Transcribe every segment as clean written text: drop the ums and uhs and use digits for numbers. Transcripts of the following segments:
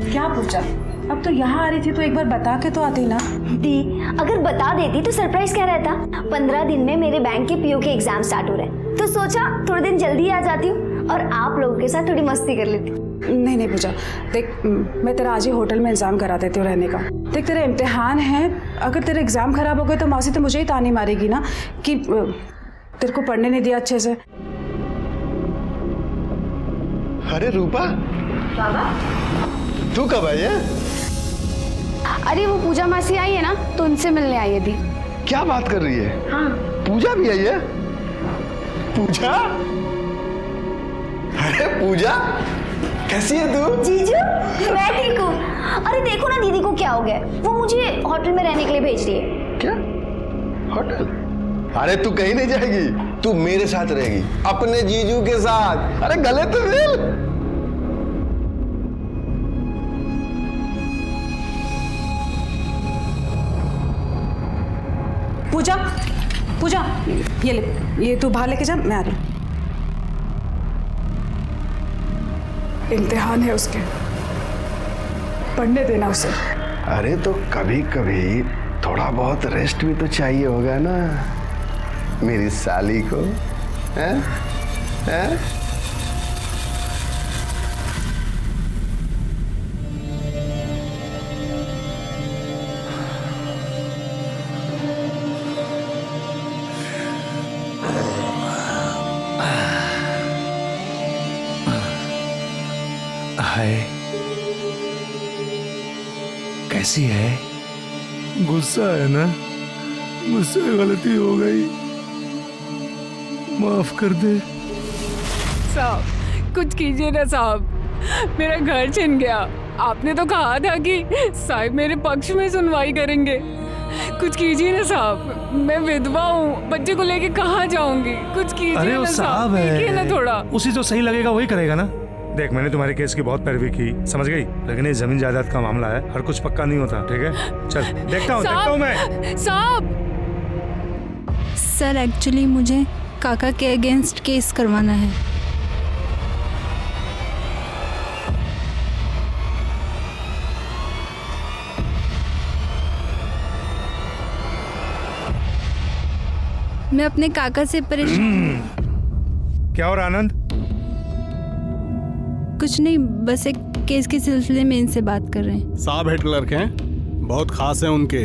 क्या पूछा? अब तो यहाँ आ रही थी तो एक बार बता के तो आती ना। दी, अगर बता देती तो सरप्राइज क्या रहता। 15 दिन में मेरे बैंक के पीओ के एग्जाम स्टार्ट हो रहे हैं, तो सोचा थोड़े दिन जल्दी आ जाती हूँ और आप लोगों के साथ थोड़ी मस्ती कर लेती। नहीं नहीं पूजा, देख मैं तेरा आज ही होटल में इंतजाम करा देती हूँ रहने का। देख तेरा इम्तिहान है, अगर तेरे एग्जाम खराब हो गए तो मौसी तो मुझे ही तानी मारेगी ना कि तेरे को पढ़ने नहीं दिया अच्छे से। अरे रूपा, तू कब आई है? अरे वो पूजा मासी आई है ना, तो उनसे मिलने आई है दी। क्या बात कर रही है? हाँ। पूजा भी आई है? पूजा? अरे पूजा, कैसी है तू? जीजू, मैं ठीक हूँ। अरे देखो ना दीदी को क्या हो गया, वो मुझे होटल में रहने के लिए भेज रही है। क्या? होटल? अरे तू कहीं नहीं जाएगी, तू मेरे साथ रहेगी, अपने जीजू के साथ। अरे गले तो मिल। पूजा, पूजा ये ले, ये तू बाहर लेके जा, मैं आ रही हूँ। इम्तिहान है उसके, पढ़ने देना उसे। अरे तो कभी कभी थोड़ा बहुत रेस्ट भी तो चाहिए होगा ना मेरी साली को, हैं? हैं? हाय, कैसी है? गुस्सा है ना? मुझसे गलती हो गई, माफ कर दे। साहब कुछ कीजिए ना साहब, मेरा घर छिन गया। आपने तो कहा था कि साहब मेरे पक्ष में सुनवाई करेंगे। कुछ कीजिए ना साहब, मैं विधवा हूँ, बच्चे को लेके कहाँ जाऊंगी? कुछ कीजिए अरे ना वो साहब देखिए ना थोड़ा। उसी जो सही लगेगा वही करेगा ना। देख मैंने तुम्हारे केस की बहुत पैरवी की, समझ गई, लेकिन ये जमीन जायदाद का मामला है, हर कुछ पक्का नहीं होता, ठीक है? चल देखता हूँ मैं। साहब सर एक्चुअली मुझे काका के अगेंस्ट केस करवाना है। मैं अपने काका से परेशान। क्या और आनंद? कुछ नहीं, बस एक केस के सिलसिले में इनसे बात कर रहे हैं। साहब हेड क्लर्क हैं, बहुत खास हैं उनके।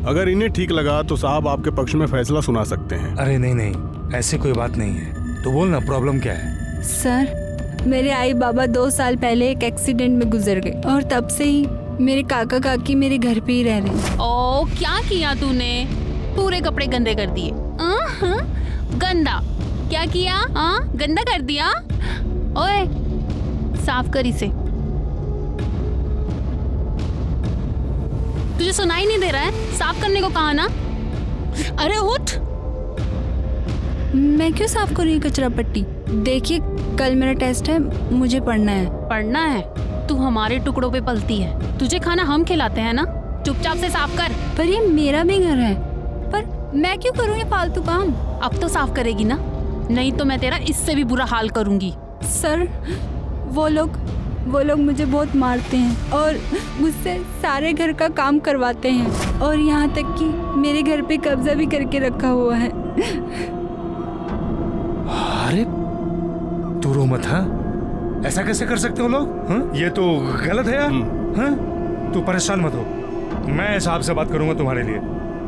अगर इन्हें ठीक लगा तो साहब आपके पक्ष में फैसला सुना सकते हैं। अरे नहीं नहीं, ऐसी कोई बात नहीं है, तो बोल ना प्रॉब्लम क्या है? सर मेरे आई बाबा 2 साल पहले एक एक्सीडेंट में गुजर गए और तब से ही मेरे काका काकी मेरे घर पे ही रह रहे हैं। ओ क्या किया तूने? पूरे कपड़े गंदे कर दिए। गंदा क्या किया? गंदा कर दिया। ओए साफ कर इसे। तुझे सुनाई नहीं दे रहा है? साफ करने को कहा ना। अरे उठ। मैं क्यों साफ करूँ कचरा पट्टी? देखिए कल मेरा टेस्ट है, मुझे पढ़ना है। पढ़ना है? तू हमारे टुकड़ों पे पलती है, तुझे खाना हम खिलाते हैं ना। चुपचाप से साफ कर। पर ये मेरा भी घर है, पर मैं क्यों करूँ ये फालतू काम? अब तो साफ करेगी ना, नहीं तो मैं तेरा इससे भी बुरा हाल करूंगी। सर वो लोग मुझे बहुत मारते हैं और मुझसे सारे घर का काम करवाते हैं और यहाँ तक कि मेरे घर पे कब्जा भी करके रखा हुआ है। अरे तू रो मत। हाँ, ऐसा कैसे कर सकते हो लोग? हाँ? ये तो गलत है यार। हाँ? तू परेशान मत हो, मैं साहब से बात करूंगा तुम्हारे लिए,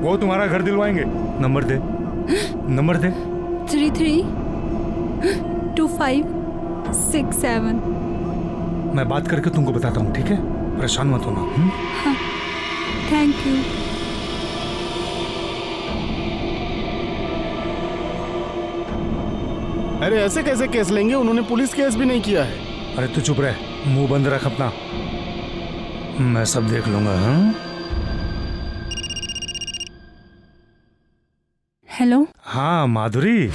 वो तुम्हारा घर दिलवाएंगे। नंबर दे, नंबर दे। 332567। मैं बात करके तुमको बताता हूँ, ठीक है? परेशान मत होना। हाँ, थैंक यू। अरे ऐसे कैसे केस लेंगे? उन्होंने पुलिस केस भी नहीं किया है। अरे तू चुप रह, मुंह बंद रख अपना, मैं सब देख लूंगा। हाँ? हेलो। हाँ माधुरी,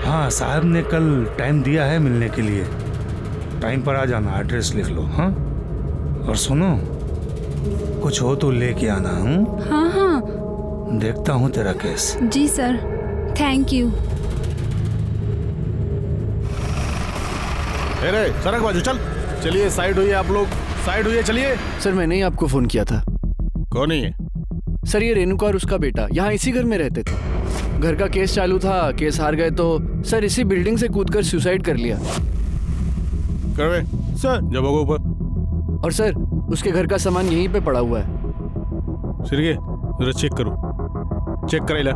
हाँ, साहब ने कल टाइम दिया है मिलने के लिए। टाइम पर आ जाना, एड्रेस लिख लो। हाँ, और सुनो, कुछ हो तो लेके आना। हूँ हाँ हाँ देखता हूँ तेरा केस। जी सर, थैंक यू। अरे सड़क बाजू चल। चलिए साइड हुई आप लोग, साइड हुई चलिए। सर मैंने ही आपको फोन किया था। कौन है ये? सर ये रेणुका और उसका बेटा यहाँ इसी घर में रहते थे। घर का केस चालू था, केस हार गए तो सर इसी बिल्डिंग से कूदकर सुसाइड कर लिया। करवे सर, जब होगा ऊपर। और सर उसके घर का सामान यहीं पे पड़ा हुआ है। सिरगे जरा चेक करो, चेक कराइला।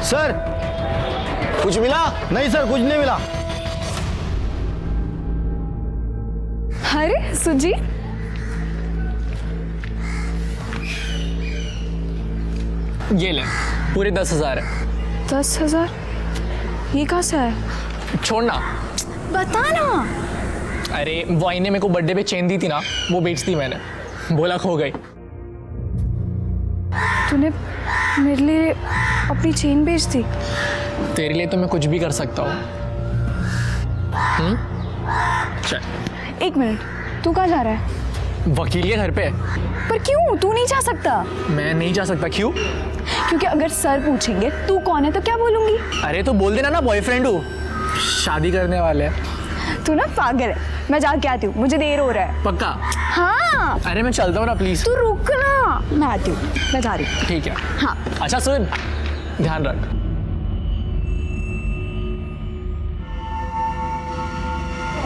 सर कुछ मिला? नहीं सर, कुछ नहीं मिला। अरे सुजी, ये ले, पूरे 10,000 है। 10,000? ये कहाँ से है? छोड़ना। बता ना। अरे वो आईने मेरे को बर्थडे पे चेन दी थी ना, वो बेच दी मैंने, बोला खो गई। तूने मेरे लिए अपनी चेन बेच दी? तेरे लिए तो मैं कुछ भी कर सकता हूँ। चल। एक मिनट, तू कहाँ जा रहा है? वकील के घर पे। पर क्यों? तू नहीं जा सकता। मैं नहीं जा सकता। क्यों? क्योंकि अगर सर पूछेंगे तू कौन है तो क्या बोलूंगी? अरे तो बोल देना ना, बॉयफ्रेंड हूँ, शादी करने वाले हैं। तू ना पागल है। मैं जाके आती हूँ, मुझे देर हो रहा है। पक्का? हाँ। अरे मैं चलता हूँ ना, प्लीज। तू रुक ना, मैं आती हूँ, मैं जा रही हूँ। ठीक है। हाँ। अच्छा सुन, ध्यान रख।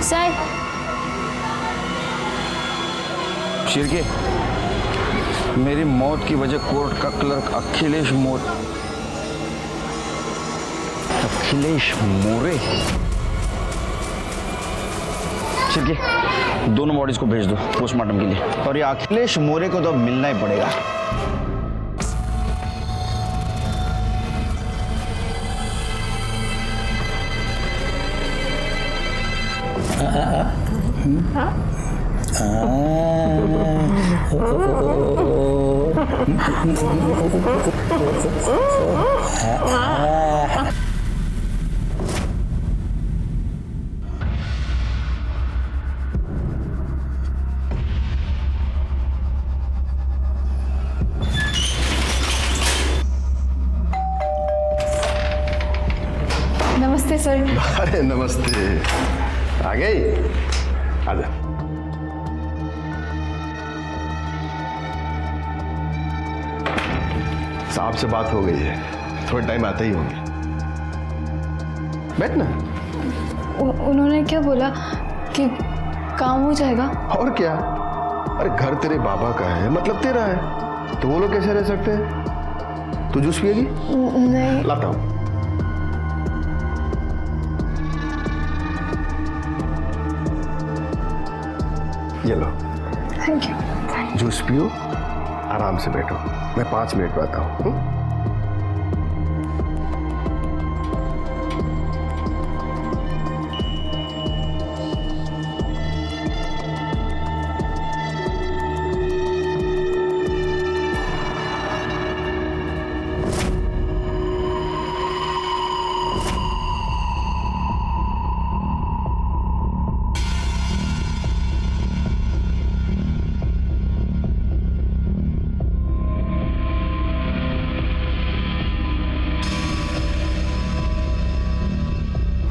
सर शिरके, मेरी मौत की वजह कोर्ट का क्लर्क अखिलेश मोरे। शिरके, दोनों बॉडीज को भेज दो पोस्टमार्टम के लिए। और ये अखिलेश मोरे को तो अब मिलना ही पड़ेगा। नमस्ते सर। अरे नमस्ते, आ गई? आजा। साहब से बात हो गई है, थोड़ा टाइम आते ही होंगे। बैठ ना। उन्होंने क्या बोला कि काम हो जाएगा? और क्या, अरे घर तेरे बाबा का है, मतलब तेरा है, तो वो लोग कैसे रह सकते हैं? तू जूस पिएगी? नहीं। लाता हूं। ये लो। Thank you. जूस पियो, आराम से बैठो, मैं 5 मिनट में आता हूँ।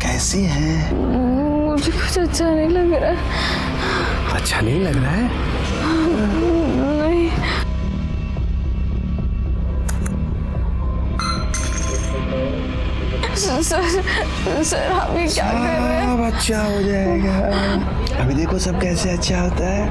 कैसी है? मुझे कुछ अच्छा नहीं लग रहा है। अच्छा नहीं लग रहा है? नहीं। सर हम ये क्या कर रहे हैं? सब अच्छा हो जाएगा, अभी देखो सब कैसे अच्छा होता है।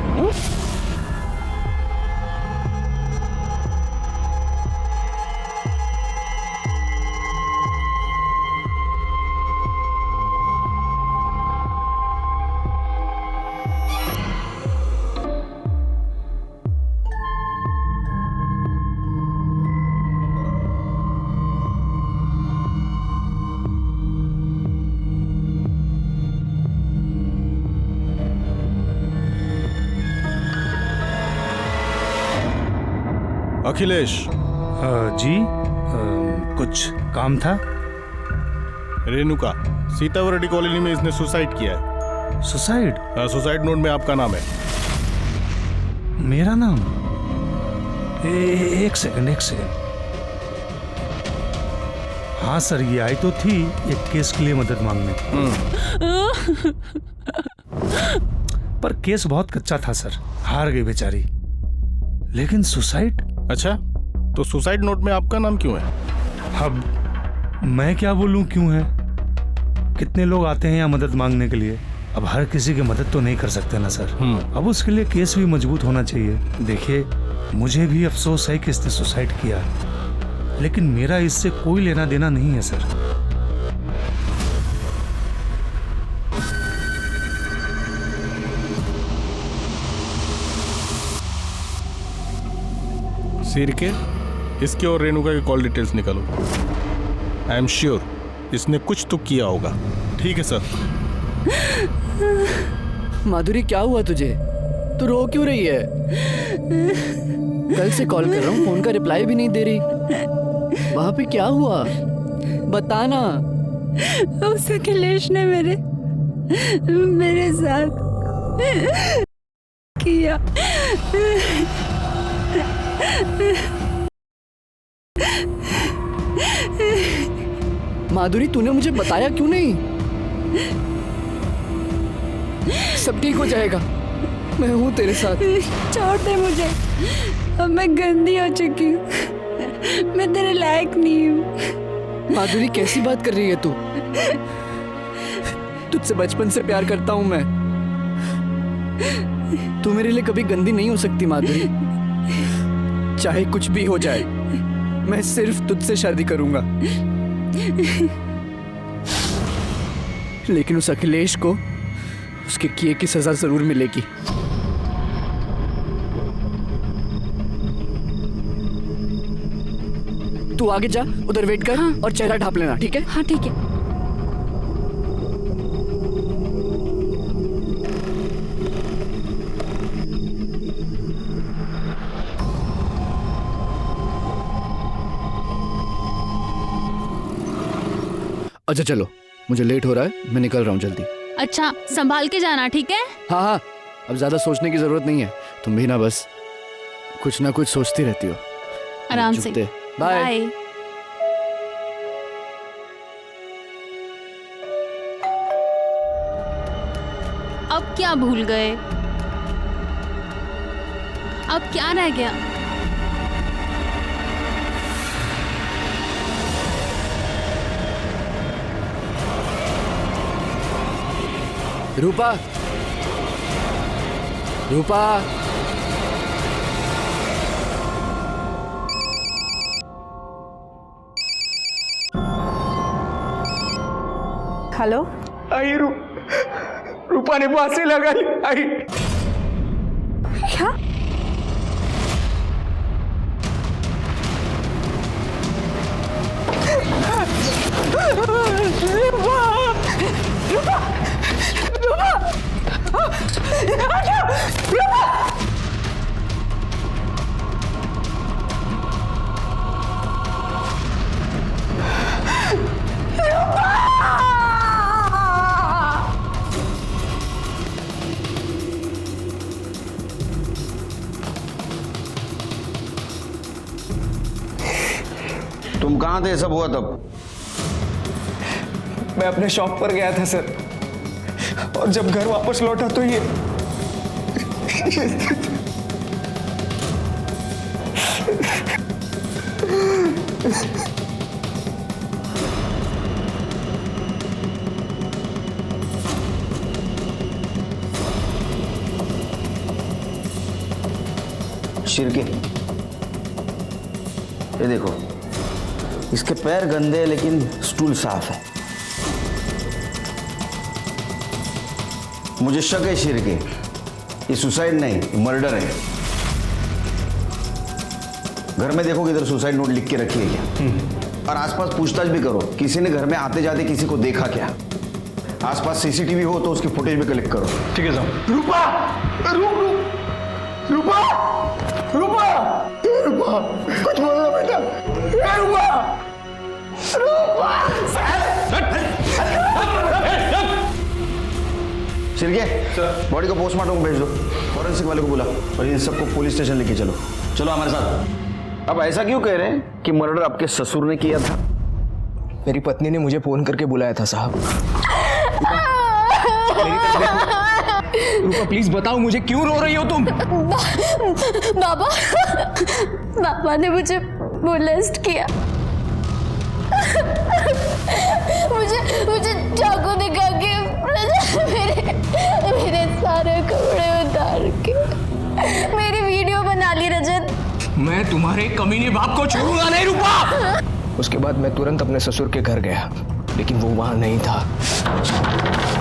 अखिलेश। जी कुछ काम था? रेणुका, सीतावरडी कॉलोनी में इसने सुसाइड किया है। सुसाइड? सुसाइड नोट में आपका नाम है। मेरा नाम? एक सेकंड। हाँ सर, ये आई तो थी एक केस के लिए मदद मांगने। पर केस बहुत कच्चा था सर, हार गई बेचारी। लेकिन सुसाइड? अच्छा, तो सुसाइड नोट में आपका नाम क्यों है? अब मैं क्या बोलूं क्यों है? कितने लोग आते हैं यहाँ मदद मांगने के लिए, अब हर किसी की मदद तो नहीं कर सकते ना सर। अब उसके लिए केस भी मजबूत होना चाहिए। देखिए, मुझे भी अफसोस है कि इसने सुसाइड किया, लेकिन मेरा इससे कोई लेना देना नहीं है सर। सिरके, इसके और रेणुका के कॉल डिटेल्स निकालो। आई एम श्योर इसने कुछ तो किया होगा। ठीक है सर। माधुरी, क्या हुआ तुझे? तू रो क्यों रही है? कल से कॉल कर रहा हूँ, फोन का रिप्लाई भी नहीं दे रही। वहां पे क्या हुआ? बताना। उस अखिलेश ने मेरे साथ किया। माधुरी, तूने मुझे बताया क्यों नहीं? सब ठीक हो जाएगा, मैं हूं तेरे साथ। छोड़ दे मुझे, अब मैं गंदी हो चुकी हूँ, मैं तेरे लायक नहीं हूँ। माधुरी, कैसी बात कर रही है तू? तुझसे बचपन से प्यार करता हूं मैं। तू मेरे लिए कभी गंदी नहीं हो सकती माधुरी। चाहे कुछ भी हो जाए, मैं सिर्फ तुझसे शादी करूंगा। लेकिन उस अखिलेश को उसके किए की सजा जरूर मिलेगी। तू आगे जा, उधर वेट कर। हाँ। और चेहरा ढांप लेना, ठीक है? हाँ ठीक है। अच्छा चलो, मुझे लेट हो रहा है, मैं निकल रहा हूँ जल्दी। अच्छा, संभाल के जाना, ठीक है? हाँ, अब ज्यादा सोचने की जरूरत नहीं है। तुम भी ना बस कुछ ना कुछ सोचती रहती हो। आराम से। बाय। अब क्या भूल गए? अब क्या रह गया? रूपा, रूपा, हेलो। आई रूपा ने फांसी लगाई। आई क्या? तुम कहाँ थे सब हुआ तब? मैं अपने शॉप पर गया था सर, और जब घर वापस लौटा तो ये शिरके, ये देखो, इसके पैर गंदे हैं लेकिन स्टूल साफ है। मुझे शक है शिरके, ये सुसाइड नहीं मर्डर है। घर में देखो किधर सुसाइड नोट लिख के रखी है क्या? और आसपास पूछताछ भी करो, किसी ने घर में आते जाते किसी को देखा क्या? आसपास सीसीटीवी हो तो उसकी फुटेज भी कलेक्ट करो। ठीक है साहब। रूपा, रूपा, रूपा, रूपा, रूपा। सिरके बॉडी को पोस्टमार्टम को भेज दो, फॉरेंसिक वाले को बुला और इन सबको पुलिस स्टेशन लेके चलो। चलो हमारे साथ। अब ऐसा क्यों कह रहे हैं कि मर्डर आपके ससुर ने किया था? मेरी पत्नी ने मुझे फोन करके बुलाया था साहब। रूपा प्लीज बताओ मुझे, क्यों रो रही हो तुम? बाबा ने मुझे मोलेस्ट किया। मुझे चाकू दिखा के मेरे सारे कपड़े उतार के मेरी वीडियो बना ली रजत। मैं तुम्हारे कमीने बाप को छोड़ूंगा नहीं रूपा। उसके बाद मैं तुरंत अपने ससुर के घर गया, लेकिन वो वहां नहीं था।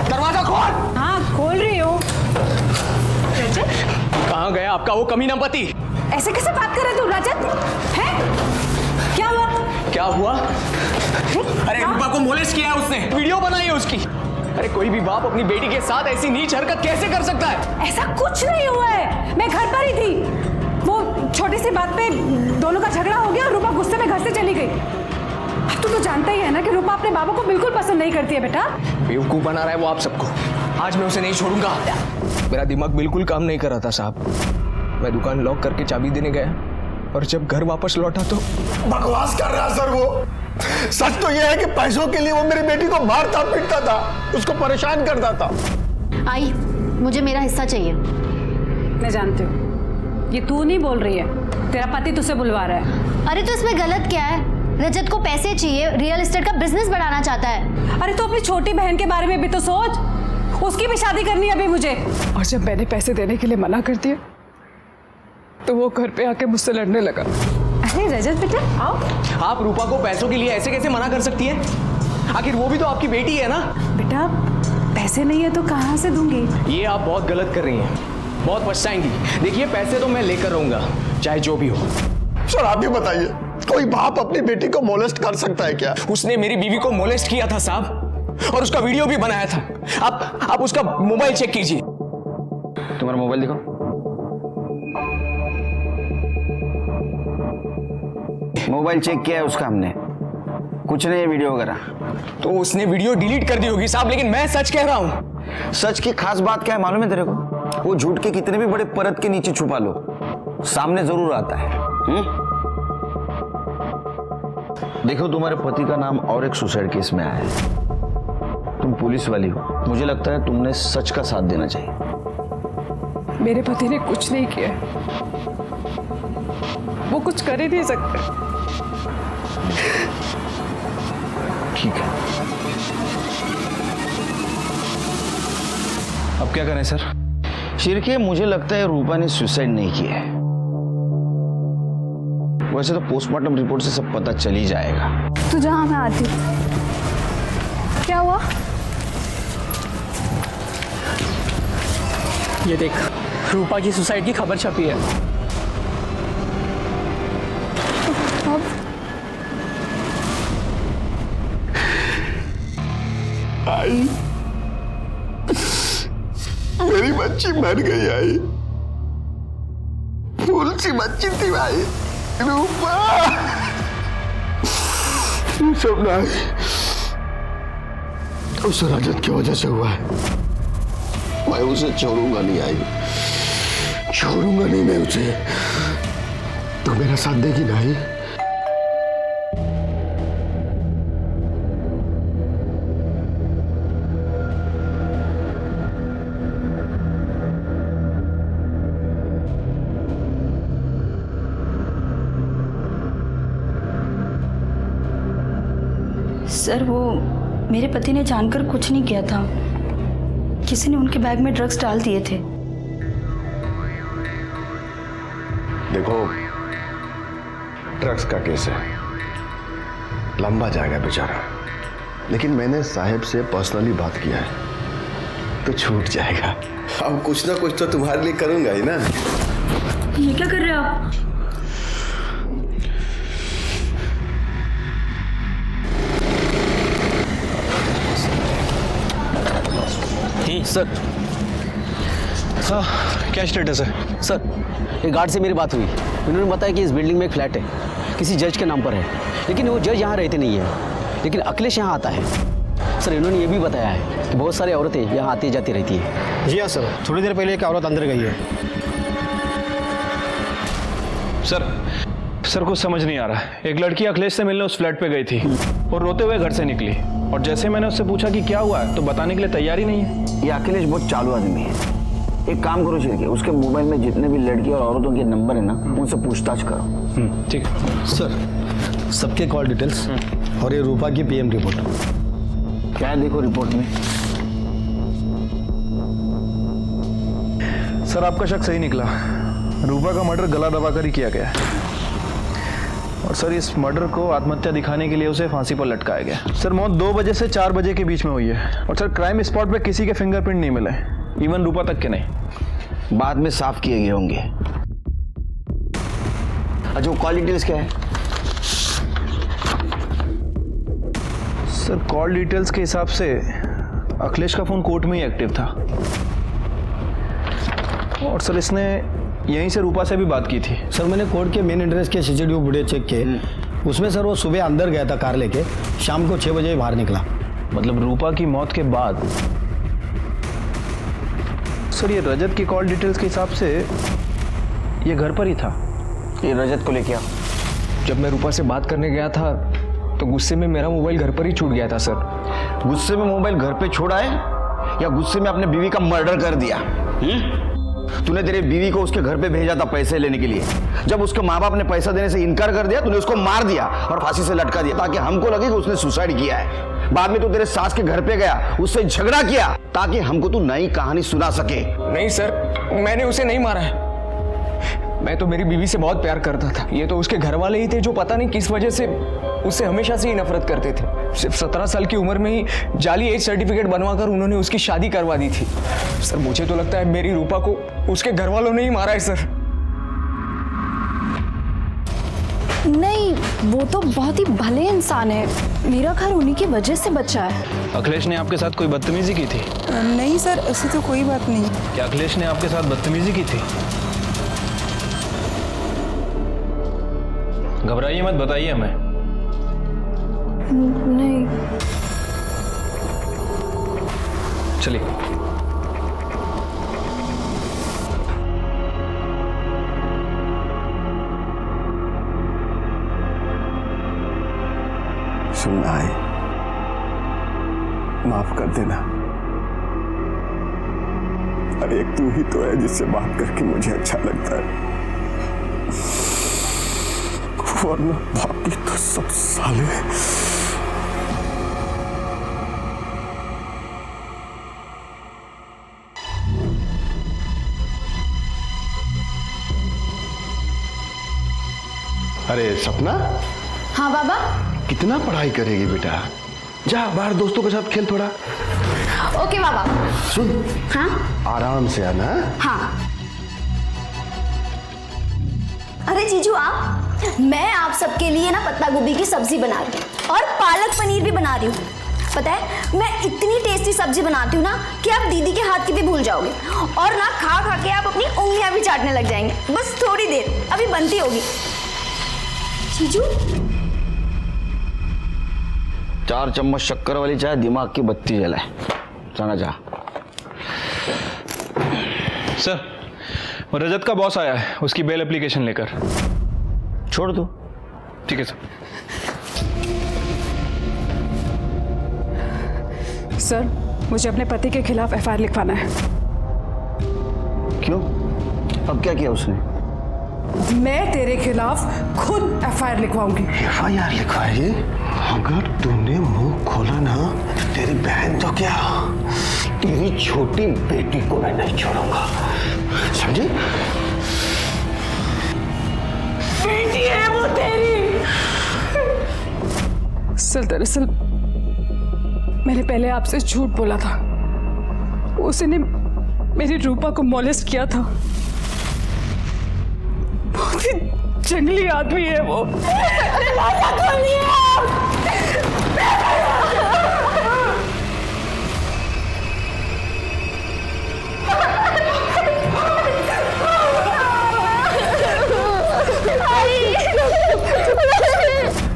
दरवाजा खोल। हाँ खोल रही हूँ। कहाँ गया आपका वो कमीना पति? ऐसे कैसे बात कर रहे तू रजत? है क्या हुआ? क्या हुआ? अरे रूपा को मोलेस्ट किया है उसने, वीडियो बनाई है उसकी। अरे कोई भी बाप अपनी बेटी के साथ ऐसी नीच हरकत कैसे कर सकता है? ऐसा कुछ नहीं हुआ है, मैं घर पर ही थी। वो छोटी सी बात पे दोनों का झगड़ा हो गया और रूपा गुस्से में घर से चली गई। अब तू तो जानता ही है ना कि रूपा अपने बाबा को बिल्कुल पसंद नहीं करती है बेटा। बेवकूफ बना रहा है वो आप सबको। आज मैं उसे नहीं छोड़ूंगा। मेरा दिमाग बिल्कुल काम नहीं कर रहा था साहब। मैं दुकान लॉक करके चाबी देने गया और जब घर वापस लौटा तो बकवास कर रहा सर वो। सच तो यह है कि पैसों के लिए वो मेरी बेटी को मारता पीटता था, उसको परेशान करता था। आई, मुझे मेरा हिस्सा चाहिए। मैं जानती हूँ ये तू नहीं बोल रही है, तेरा पति तुझसे बुलवा रहा है। अरे तो इसमें गलत क्या है? रजत को पैसे चाहिए, रियल एस्टेट का बिजनेस बढ़ाना चाहता है। अरे तो अपनी छोटी बहन के बारे में भी तो सोच, उसकी भी शादी करनी है अभी मुझे। और जब मैंने पैसे देने के लिए मना कर दिया तो वो घर पे आके मुझसे लड़ने लगा। अरे रजत बेटा आओ। आप रूपा को पैसों के लिए ऐसे कैसे मना कर सकती है? आखिर वो भी तो आपकी बेटी है ना। बेटा पैसे नहीं है तो कहाँ से दूंगी? ये आप बहुत गलत कर रही हैं, बहुत पछताएंगी। देखिए पैसे तो मैं लेकर रहूंगा चाहे जो भी हो। सर आप ही बताइए, कोई बाप अपनी बेटी को मोलेस्ट कर सकता है क्या? उसने मेरी बीवी को मोलेस्ट किया था साहब, और उसका वीडियो भी बनाया था। आप उसका मोबाइल चेक कीजिए। तुम्हारा मोबाइल दिखाओ। मोबाइल चेक किया है उसका हमने, कुछ नहीं है वीडियो वगैरह। तो उसने वीडियो डिलीट कर दी होगी साहब, लेकिन मैं सच कह रहा हूं। सच की खास बात क्या है मालूम है तेरे को? वो झूठ के कितने भी बड़े परत के नीचे छुपा लो, सामने जरूर आता है। देखो तुम्हारे पति का नाम और एक सुसाइड केस में आया है। तुम पुलिस वाली हो, मुझे लगता है तुमने सच का साथ देना चाहिए। मेरे पति ने कुछ नहीं किया, वो कुछ कर ही नहीं सकते। ठीक है, अब क्या करें सर? शिरके मुझे लगता है रूपा ने सुसाइड नहीं किया है। वैसे तो पोस्टमार्टम रिपोर्ट से सब पता चल ही जाएगा। तू जहाँ मैं आती हूँ। क्या हुआ? ये देख, रूपा की सुसाइड की खबर छपी है। आई, मेरी बच्ची मर गई। आई फूल सी बच्ची थी भाई, रूपा। सब ना उस रजत की वजह से हुआ है। मैं उसे छोड़ूंगा नहीं। आई छोड़ूंगा नहीं मैं उसे। तो मेरा साथ देगी ना? आई सर वो मेरे पति ने जानकर कुछ नहीं किया था, किसी ने उनके बैग में ड्रग्स डाल दिए थे। देखो ड्रग्स का केस है, लंबा जाएगा बेचारा, लेकिन मैंने साहब से पर्सनली बात किया है तो छूट जाएगा। अब कुछ ना कुछ तो तुम्हारे लिए करूंगा ही ना। ये क्या कर रहे हो आप? सर क्या स्टेटस है? सर ये गार्ड से मेरी बात हुई, उन्होंने बताया कि इस बिल्डिंग में एक फ्लैट है, किसी जज के नाम पर है, लेकिन वो जज यहाँ रहते नहीं है, लेकिन अखिलेश यहाँ आता है। सर इन्होंने ये भी बताया है कि बहुत सारी औरतें यहाँ आती जाती रहती है। जी हाँ सर, थोड़ी देर पहले एक औरत अंदर गई है। सर कुछ समझ नहीं आ रहा है। एक लड़की अखिलेश से मिलने उस फ्लैट पे गई थी और रोते हुए घर से निकली, और जैसे मैंने उससे पूछा कि क्या हुआ है तो बताने के लिए तैयार ही नहीं है। ये अखिलेश बहुत चालू आदमी है। एक काम करो शिरके, उसके मोबाइल में जितने भी लड़की और औरतों के नंबर है ना, उनसे पूछताछ करो। ठीक है सर, सबके कॉल डिटेल्स और ये रूपा की पीएम रिपोर्ट। क्या है देखो रिपोर्ट में? सर आपका शक सही निकला। रूपा का मर्डर गला दबाकर ही किया गया है, और सर इस मर्डर को आत्महत्या दिखाने के लिए उसे फांसी पर लटकाया गया। सर मौत 2 बजे से 4 बजे के बीच में हुई है, और सर क्राइम स्पॉट पे किसी के फिंगरप्रिंट नहीं मिले, इवन रूपा तक के नहीं। बाद में साफ किए गए होंगे। अच्छा वो कॉल डिटेल्स क्या है? सर कॉल डिटेल्स के हिसाब से अखिलेश का फोन कोर्ट में ही एक्टिव था, और सर इसने यहीं से रूपा से भी बात की थी। सर मैंने कोर्ट के मेन एंट्रेंस के सीसीटीवी फुटेज चेक किए, उसमें सर वो सुबह अंदर गया था कार लेके, शाम को 6 बजे बाहर निकला। मतलब रूपा की मौत के बाद। सर ये रजत की कॉल डिटेल्स के हिसाब से ये घर पर ही था। ये रजत को लेके आओ। जब मैं रूपा से बात करने गया था तो गुस्से में मेरा मोबाइल घर पर ही छूट गया था सर। गुस्से में मोबाइल घर पे छोड़ा है या गुस्से में अपने बीवी का मर्डर कर दिया? तूने तेरे बीवी को उसके घर पे भेजा था पैसे लेने के लिए। जब उसके माँ बाप ने पैसा देने से इनकार कर दिया, तूने उसको मार दिया और फांसी से लटका दिया, ताकि हमको लगे कि उसने सुसाइड किया है। बाद में तू तेरे सास के घर पे गया, उससे झगड़ा किया, ताकि हमको तू नई कहानी सुना सके। नहीं सर, मैंने उसे नहीं मारा है। मैं तो मेरी बीवी से बहुत प्यार करता था। ये तो उसके घर वाले ही थे जो पता नहीं किस वजह से उससे हमेशा से ही नफरत करते थे। सिर्फ 17 साल की उम्र में ही जाली एज सर्टिफिकेट बनवाकर उन्होंने उसकी शादी करवा दी थी। सर मुझे तो लगता है मेरी रूपा को उसके घर वालों ने ही मारा है सर। नहीं, वो तो बहुत ही भले इंसान है। मेरा घर उन्हीं की वजह से बचा है। अखिलेश ने आपके साथ कोई बदतमीजी की थी? नहीं सर, ऐसी तो कोई बात नहीं। क्या अखिलेश ने आपके साथ बदतमीजी की थी? घबराइए मत, बताइए हमें। नहीं। चलिए। सुनना है, माफ कर देना। अरे एक तू ही तो है जिससे बात करके मुझे अच्छा लगता है, वरना बाकी तो सब साले। अरे सपना। हाँ बाबा। कितना पढ़ाई करेगी बेटा? जा बाहर दोस्तों के साथ खेल थोड़ा। ओके बाबा। सुन। हाँ। आराम से आना। हाँ। अरे जीजू आप, मैं आप सबके लिए ना पत्ता गोभी की सब्जी बना रही हूँ और पालक पनीर भी बना रही हूँ। पता है मैं इतनी टेस्टी सब्जी बनाती हूँ ना कि आप दीदी के हाथ की भी भूल जाओगे, और ना खा खा के आप अपनी उंगलियां भी चाटने लग जाएंगे। बस थोड़ी देर, अभी बनती होगी। जीजू 4 चम्मच शक्कर वाली चाय दिमाग की बत्ती जलाए। जाना जा। सर रजत का बॉस आया है, उसकी बेल एप्लीकेशन लेकर। छोड़ दो। ठीक है सर। सर मुझे अपने पति के खिलाफ एफआईआर लिखवाना है। क्यों? अब क्या किया उसने? मैं तेरे खिलाफ खुद एफआईआर लिखवाऊंगी। एफआईआर लिखवाएगी? अगर तूने मुंह खोला ना, तेरी बहन तो क्या, तेरी छोटी बेटी को मैं नहीं छोड़ूंगा, समझे? बेटी है वो तेरी। सर दरअसल मैंने पहले आपसे झूठ बोला था। उसने मेरी रूपा को मॉलेस्ट किया था। बहुत ही जंगली आदमी है वो।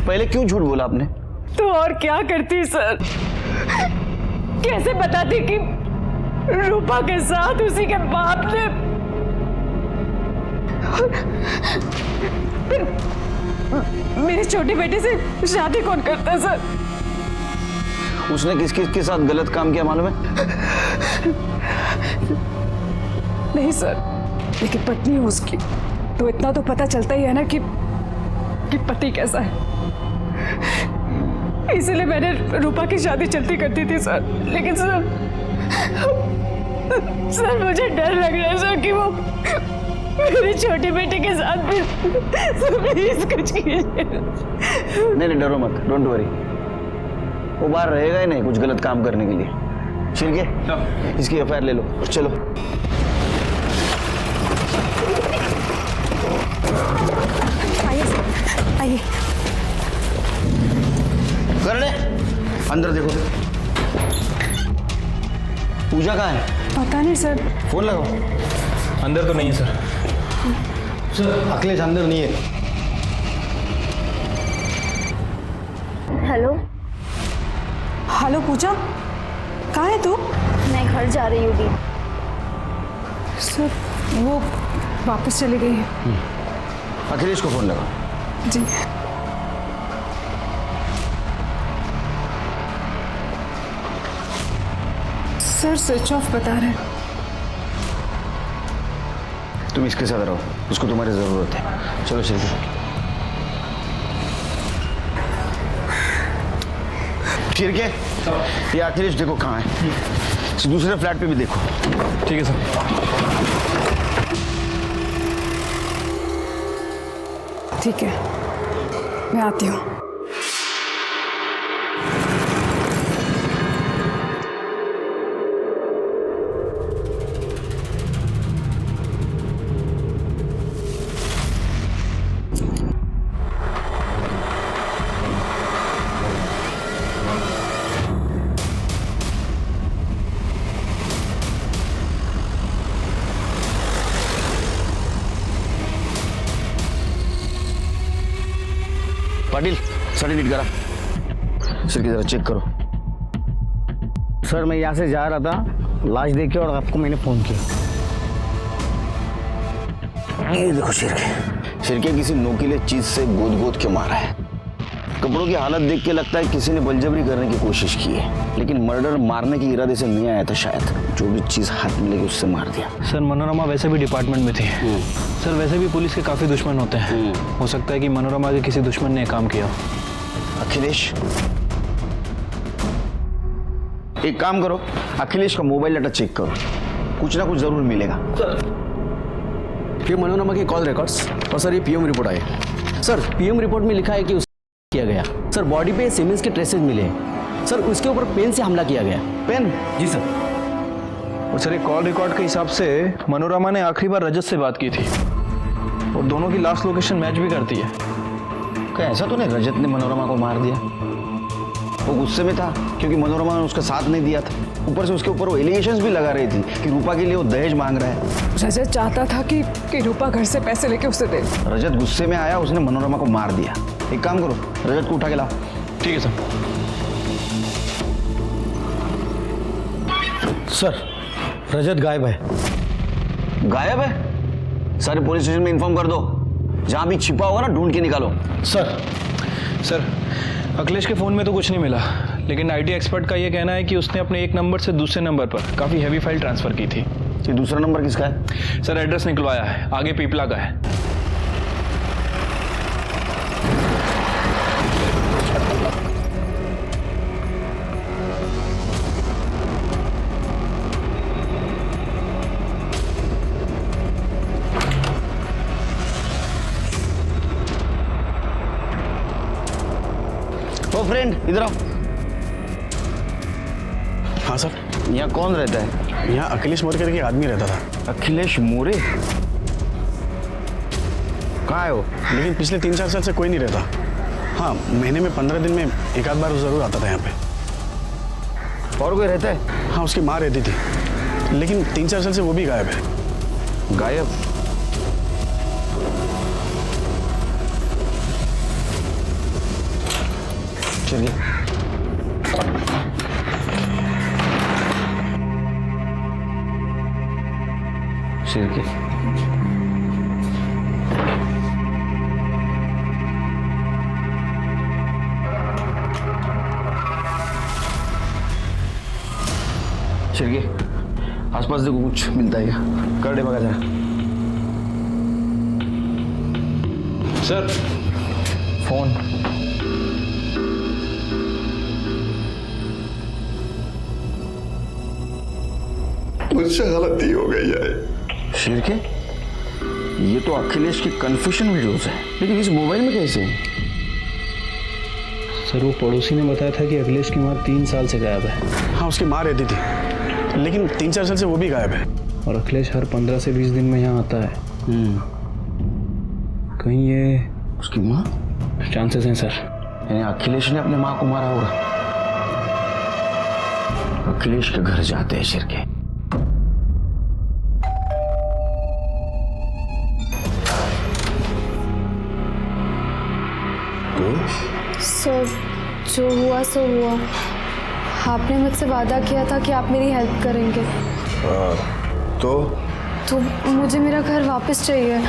पहले क्यों झूठ बोला आपने? तो और क्या करती सर? कैसे बताती कि रूपा के साथ उसी के बाप ने मेरे छोटे बेटे से शादी कौन करता है सर? उसने किस किस के साथ गलत काम किया मालूम है? नहीं सर, लेकिन पत्नी है उसकी, तो इतना तो पता चलता ही है ना कि पति कैसा है। इसलिए मैंने रूपा की शादी चलती करती थी सर। लेकिन सर मुझे डर लग रहा है सर कि वो मेरे छोटे बेटे के साथ भी। प्लीज कुछ कीजिए। नहीं डरो मत, डोंट वरी। वो बाहर रहेगा ही नहीं कुछ गलत काम करने के लिए। छिड़के इसकी एफआईआर ले लो, चलो। आइए कर ले, अंदर देखो। पूजा कहाँ है? पता नहीं सर। फोन लगाओ। अंदर तो नहीं है सर। सर अखिलेश अंदर नहीं है। हेलो हेलो पूजा, कहाँ है तू? मैं घर जा रही हूँ दी। सर वो वापस चली गई है। अखिलेश को फोन लगाओ। जी सर स्विच ऑफ बता रहे हैं। तुम इसके साथ रहो, उसको तुम्हारी जरूरत है। चलो छिड़के। छिड़के ये अखिलेश देखो कहाँ है। दूसरे फ्लैट पे भी देखो। ठीक है सर। ठीक है, मैं आती हूँ। पाटिल सर्टिफिकेट करा। छिड़के जरा चेक करो। सर मैं यहाँ से जा रहा था, लाश देख के और आपको मैंने फोन किया। ये देखो छिड़के किसी नोकीले चीज से गोद गोद के मारा है। कपड़ों की हालत देख के लगता है किसी ने बलजबरी करने की कोशिश की है, लेकिन मर्डर मारने के इरादे से नहीं आया था शायद। जो भी चीज हाथ में लगी उससे मार दिया। सर मनोरमा वैसे भी डिपार्टमेंट में थी। सर वैसे भी पुलिस के काफी दुश्मन होते हैं। हो सकता है कि मनोरमा के किसी दुश्मन ने काम किया। अखिलेश एक काम करो, अखिलेश का मोबाइल डाटा चेक करो, कुछ ना कुछ जरूर मिलेगा। ये मनोरमा के कॉल रिकॉर्ड्स और सर ये पीएम रिपोर्ट आई। सर पीएम रिपोर्ट में लिखा है कि किया गया। सर बॉडी पे सीमेंस के ट्रेसेस मिले हैं। सर उसके ऊपर पेन से हमला किया गया। पेन? जी सर। और सर एक कॉल रिकॉर्ड के हिसाब से मनोरमा ने आखिरी बार रजत से बात की थी और दोनों की लास्ट लोकेशन मैच भी करती है। क्या ऐसा तो नहीं रजत ने मनोरमा को मार दिया? वो गुस्से में था क्योंकि मनोरमा ने उसका साथ नहीं दिया था। ऊपर से उसके ऊपर वो एलिगेशंस भी लगा रही थी कि रूपा के लिए वो दहेज मांग रहा है। रजत चाहता था कि रूपा घर से पैसे लेके उसे दे। रजत गुस्से में आया, उसने मनोरमा को मार दिया। एक काम करो, रजत को उठा के लाओ। ठीक है सर। सर रजत गायब है। गायब है? सारे पुलिस स्टेशन में इन्फॉर्म कर दो, जहां भी छिपा होगा ना ढूंढ के निकालो। सर अखिलेश के फोन में तो कुछ नहीं मिला, लेकिन आईटी एक्सपर्ट का ये कहना है कि उसने अपने एक नंबर से दूसरे नंबर पर काफी हैवी फाइल ट्रांसफर की थी। ये दूसरा नंबर किसका है? सर एड्रेस निकलवाया है, आगे पीपला का है। ओ फ्रेंड इधर आओ। हाँ सर। यहाँ कौन रहता है? यहाँ अखिलेश मोरे करके एक आदमी रहता था। अखिलेश मोरे? कहाँ है वो? लेकिन पिछले 3-4 साल से कोई नहीं रहता। हाँ महीने में 15 दिन में एक आध बार वो जरूर आता था यहाँ पे। और कोई रहता है? हाँ उसकी माँ रहती थी, लेकिन 3-4 साल से वो भी गायब है। गायब? चलिए। शिरके, शिरके, आसपास देखो कुछ मिलता है क्या? कर दे बगा जरा। Sir phone. मुझसे गलती हो गई है। शिरके, ये तो अखिलेश की कन्फ्यूजन वीडियोस है, लेकिन इस मोबाइल में कैसे? सर वो पड़ोसी ने बताया था कि अखिलेश की माँ 3 साल से गायब है। हाँ, उसकी माँ रहती थी, लेकिन 3-4 साल से वो भी गायब है। और अखिलेश हर 15 से 20 दिन में यहाँ आता है। कहीं ये उसकी माँ? चांसेस हैं सर। यानी अखिलेश ने अपने माँ को मारा होगा। अखिलेश के घर जाते हैं शिरके। सर, जो हुआ सो हुआ। आपने मुझसे वादा किया था कि आप मेरी हेल्प करेंगे। तो मुझे मेरा घर वापस चाहिए।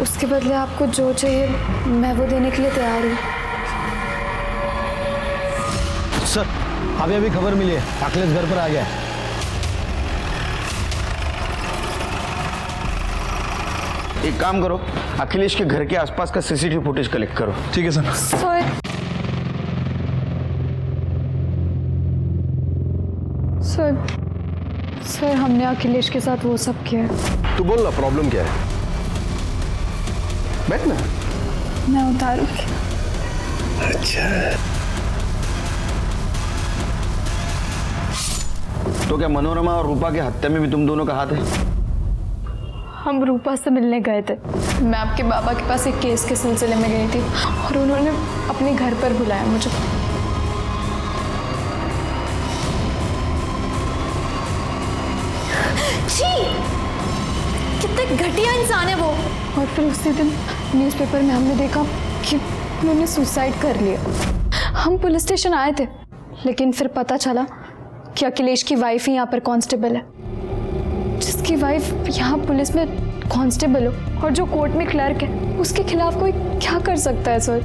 उसके बदले आपको जो चाहिए मैं वो देने के लिए तैयार हूँ। सर अभी अभी खबर मिली है, अखिलेश घर पर आ गया है। एक काम करो, अखिलेश के घर के आसपास का सीसीटीवी फुटेज कलेक्ट करो। ठीक है सर। सर हमने अखिलेश के साथ वो सब किया है। तू बोल ना, प्रॉब्लम क्या है? बैठ ना। मैं उतारूंगी। अच्छा, तो क्या मनोरमा और रूपा की हत्या में भी तुम दोनों का हाथ है? हम रूपा से मिलने गए थे। मैं आपके बाबा के पास एक केस के सिलसिले में गई थी और उन्होंने अपने घर पर बुलाया मुझे। छी! कितने घटिया इंसान है वो। और फिर उसी दिन न्यूज़पेपर में हमने देखा कि उन्होंने सुसाइड कर लिया। हम पुलिस स्टेशन आए थे, लेकिन फिर पता चला कि अखिलेश की वाइफ ही यहाँ पर कांस्टेबल है। जिसकी वाइफ यहाँ पुलिस में कांस्टेबल हो और जो कोर्ट में क्लर्क है, उसके खिलाफ कोई क्या कर सकता है सर?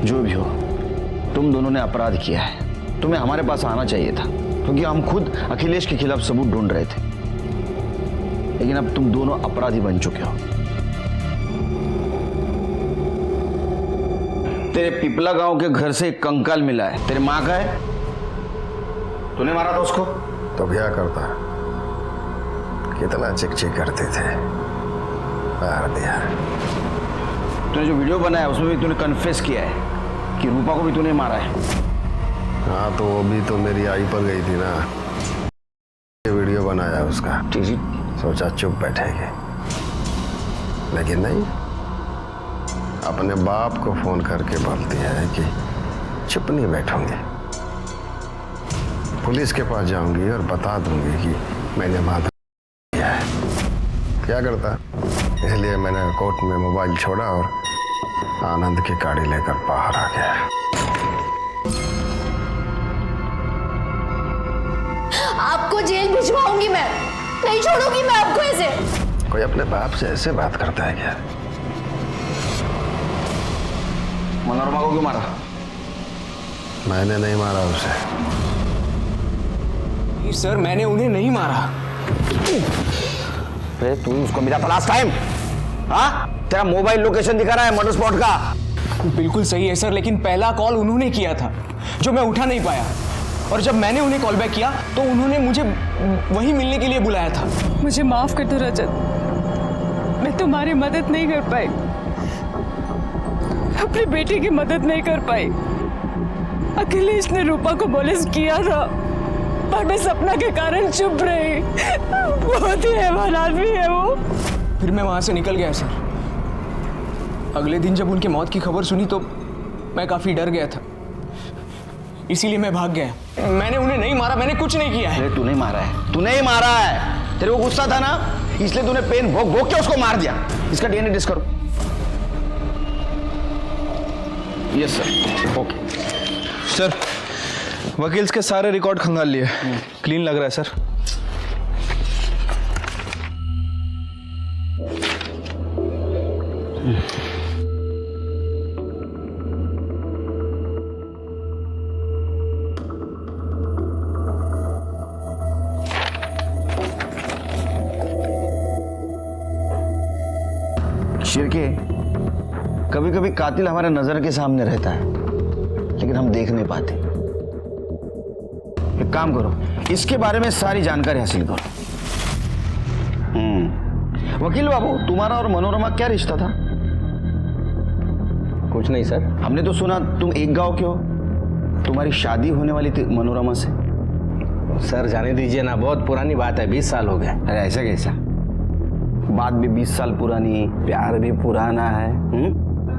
जो भी हो, तुम दोनों ने अपराध किया है। तुम्हें हमारे पास आना चाहिए था, क्योंकि हम खुद अखिलेश के खिलाफ सबूत ढूंढ रहे थे। लेकिन अब तुम दोनों अपराधी बन चुके हो। तेरे पिपला गांव के घर से एक कंकाल मिला है, तेरे माँ का है। तूने मारा था उसको? तो क्या करता, कितना चिक चिक करते थे, मार दिया। तूने जो वीडियो बनाया उसमें भी तूने कन्फेस किया है कि रूपा को भी तूने मारा है। हाँ, तो वो भी तो मेरी आई पर गई थी ना, ये वीडियो बनाया उसका। सोचा चुप बैठेगी, लेकिन नहीं, अपने बाप को फोन करके बोलती है कि चुप नहीं बैठूंगी, पुलिस के पास जाऊंगी और बता दूंगी कि मैंने वादा किया है। क्या करता, इसलिए मैंने कोर्ट में मोबाइल छोड़ा और आनंद की गाड़ी लेकर बाहर आ गया। आपको जेल भिजवाऊंगी मैं, नहीं छोड़ूंगी मैं आपको ऐसे। कोई अपने बाप से ऐसे बात करता है क्या? मनोरमा को क्यों मारा? मैंने नहीं मारा उसे। सर, मैंने उन्हें नहीं मारा। अरे तू उसको मिला था लास्ट टाइम? हाँ, तेरा मोबाइल लोकेशन दिखा रहा है मर्डर स्पॉट का। बिल्कुल सही है सर, लेकिन पहला कॉल उन्होंने किया था जो मैं उठा नहीं पाया, और जब मैंने उन्हें कॉल बैक किया तो उन्होंने मुझे वहीं मिलने के लिए बुलाया था। मुझे माफ कर दो रजत, मैं तुम्हारी मदद नहीं कर पाई, अपनी बेटी की मदद नहीं कर पाई। अखिलेश ने रूपा को पुलिस किया था, पर मैं सपना के कारण चुप रही। बहुत ही हैवान आदमी है वो। फिर मैं वहां से निकल गया सर। अगले दिन जब उनकी मौत की खबर सुनी तो मैं काफी डर गया था, इसीलिए मैं भाग गया। मैंने उन्हें नहीं मारा, मैंने कुछ नहीं किया है। तूने मारा है, तूने ही मारा है। तेरे को गुस्सा था ना, इसलिए तूने पेन भोग भोग के उसको मार दिया। इसका डीएनए टेस्ट करो। Yes sir, okay sir. वकील के सारे रिकॉर्ड खंगाल लिए, क्लीन लग रहा है सर। शिरके, कभी कभी कातिल हमारे नजर के सामने रहता है लेकिन हम देख नहीं पाते। एक काम करो, इसके बारे में सारी जानकारी हासिल करो। वकील बाबू, तुम्हारा और मनोरमा क्या रिश्ता था? कुछ नहीं सर। हमने तो सुना तुम एक गांव के हो, तुम्हारी शादी होने वाली थी मनोरमा से। सर जाने दीजिए ना, बहुत पुरानी बात है, 20 साल हो गए। अरे ऐसा कैसा? बात भी 20 साल पुरानी, प्यार भी पुराना है।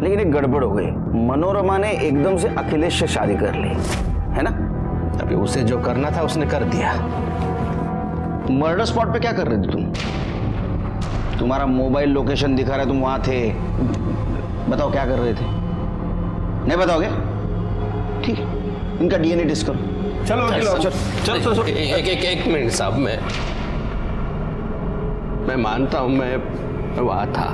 लेकिन एक गड़बड़ हो गई, मनोरमा ने एकदम से अखिलेश से शादी कर ली, है ना? अभी उसे जो करना था उसने कर दिया। मर्डर स्पॉट पे क्या कर रहे थे तुम? तुम्हारा मोबाइल लोकेशन दिखा रहा है, तुम वहां थे। बताओ क्या कर रहे थे? नहीं बताओगे? ठीक, इनका डीएनए टेस्ट करो। चलो चलो एक मिनट साहब, मैं मानता हूं मैं वहां था,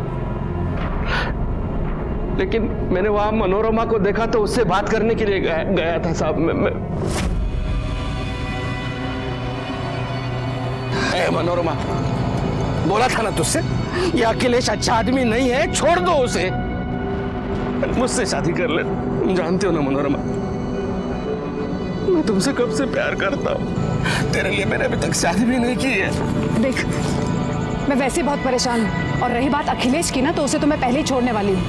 लेकिन मैंने वहां मनोरमा को देखा तो उससे बात करने के लिए गया था साहब। मैं मनोरमा, बोला था ना तुझसे, ये अखिलेश अच्छा आदमी नहीं है, छोड़ दो उसे, मुझसे शादी कर ले। तुम जानते हो ना मनोरमा, मैं तुमसे कब से प्यार करता हूँ। तेरे लिए मैंने अभी तक शादी भी नहीं की है। देख, मैं वैसे बहुत परेशान हूँ, और रही बात अखिलेश की ना, तो उसे तो मैं पहले ही छोड़ने वाली हूँ।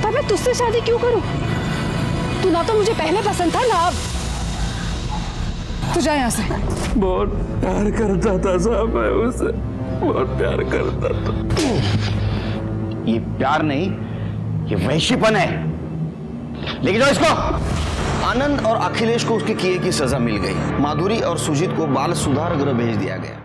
पर मैं तुझसे शादी क्यों करूँ? तू ना तो मुझे पहले पसंद था ना अब। तू जा यहाँ से। बहुत प्यार करता था साहब मैं उससे, बहुत प्यार करता था। ये प्यार नहीं, ये वैश्यपन है। लेकिन जो इसको आनंद और अखिलेश को उसके किए की सजा मिल गई। माधुरी और सुजीत को बाल सुधार गृह भेज दिया गया।